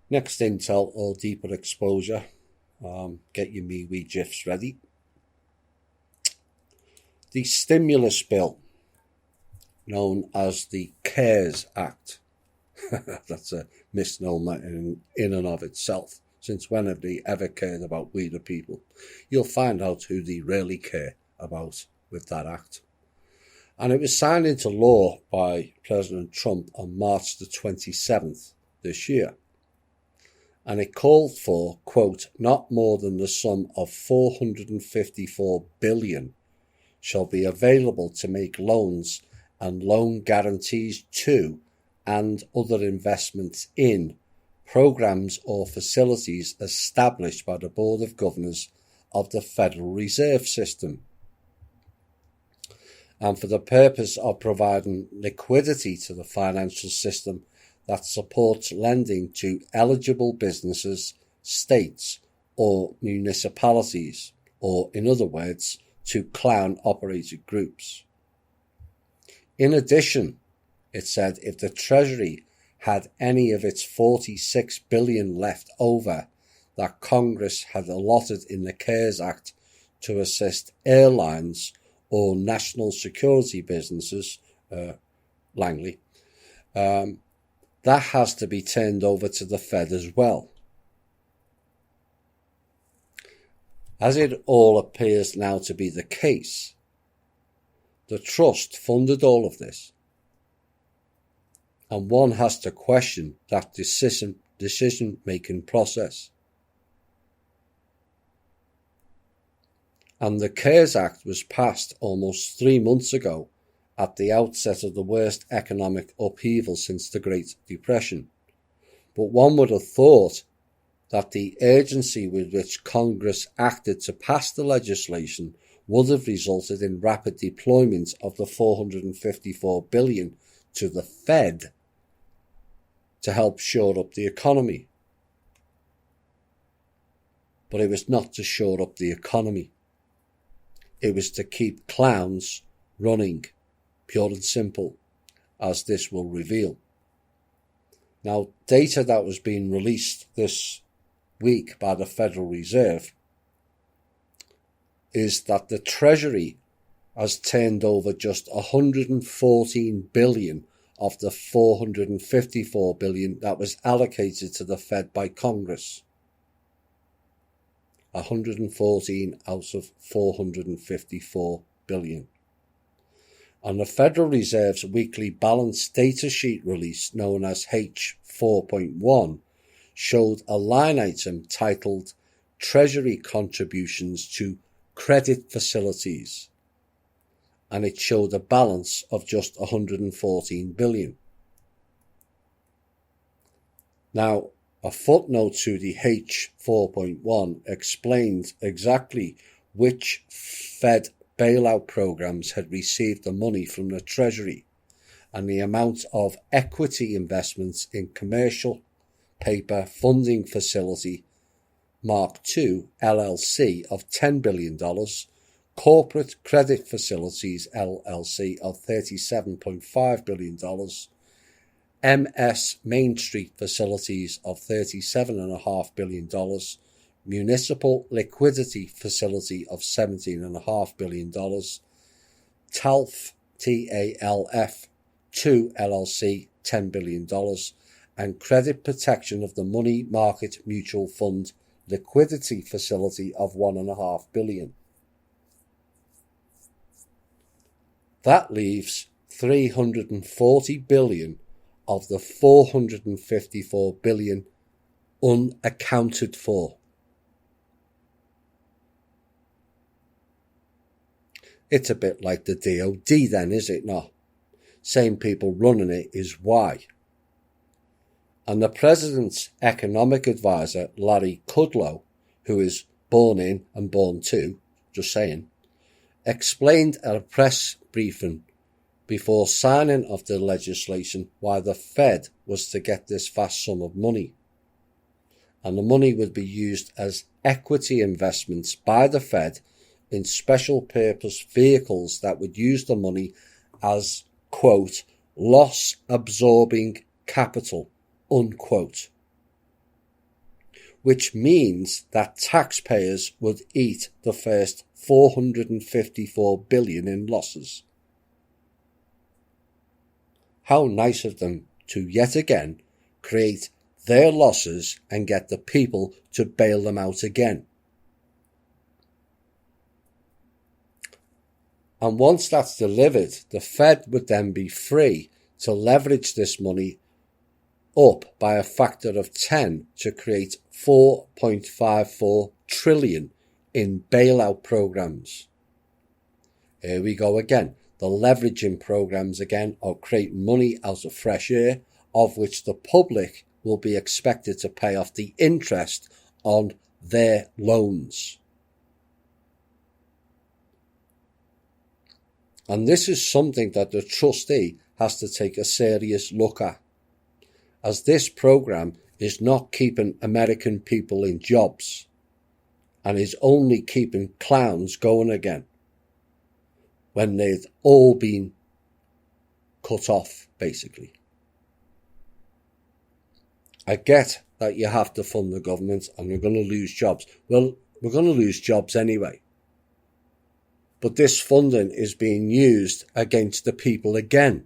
Next intel or deeper exposure. Get your MeWe GIFs ready. The stimulus bill, known as the CARES Act. That's a misnomer in and of itself. Since when have they ever cared about we the people? You'll find out who they really care about with that act. And it was signed into law by President Trump on March the 27th this year. And it called for, quote, not more than the sum of $454 billion shall be available to make loans and loan guarantees to and other investments in programs or facilities established by the Board of Governors of the Federal Reserve System, and for the purpose of providing liquidity to the financial system that supports lending to eligible businesses, states, or municipalities, or in other words, to clown-operated groups. In addition, it said if the Treasury had any of its $46 billion left over that Congress had allotted in the CARES Act to assist airlines or national security businesses, Langley, that has to be turned over to the Fed as well. As it all appears now to be the case, the trust funded all of this, and one has to question that decision-making process. And the CARES Act was passed almost 3 months ago at the outset of the worst economic upheaval since the Great Depression. But one would have thought that the urgency with which Congress acted to pass the legislation would have resulted in rapid deployment of the $454 billion to the Fed to help shore up the economy. But it was not to shore up the economy. It was to keep clowns running, pure and simple, as this will reveal. Now, data that was being released this week by the Federal Reserve is that the Treasury has turned over just $114 billion of the $454 billion that was allocated to the Fed by Congress. 114 out of 454 billion. And the Federal Reserve's weekly balance data sheet release, known as H4.1, showed a line item titled Treasury Contributions to Credit Facilities, and it showed a balance of just 114 billion. Now, a footnote to the H4.1 explained exactly which Fed bailout programs had received the money from the Treasury and the amount of equity investments in commercial paper funding facility Mark II LLC of $10 billion, Corporate Credit Facilities LLC of $37.5 billion, MS Main Street Facilities of $37.5 billion, Municipal Liquidity Facility of $17.5 billion, TALF, TALF 2 LLC, $10 billion, and Credit Protection of the Money Market Mutual Fund Liquidity Facility of $1.5 billion. That leaves $340 billion of the $454 billion unaccounted for. It's a bit like the DOD then, is it not? Same people running it is why. And the President's economic advisor, Larry Kudlow, who is born in and born to, just saying, explained at a press briefing before signing of the legislation why the Fed was to get this vast sum of money. And the money would be used as equity investments by the Fed in special purpose vehicles that would use the money as, quote, loss absorbing capital, unquote. which means that taxpayers would eat the first 454 billion in losses. How nice of them to yet again create their losses and get the people to bail them out again. And once that's delivered, the Fed would then be free to leverage this money up by a factor of 10 to create 4.54 trillion in bailout programs. Here we go again. The leveraging programs again are creating money out of fresh air, of which the public will be expected to pay off the interest on their loans. And this is something that the trustee has to take a serious look at, as this program is not keeping American people in jobs and is only keeping clowns going again when they've all been cut off, basically. I get that you have to fund the government and we're going to lose jobs. Well, we're going to lose jobs anyway. But this funding is being used against the people again.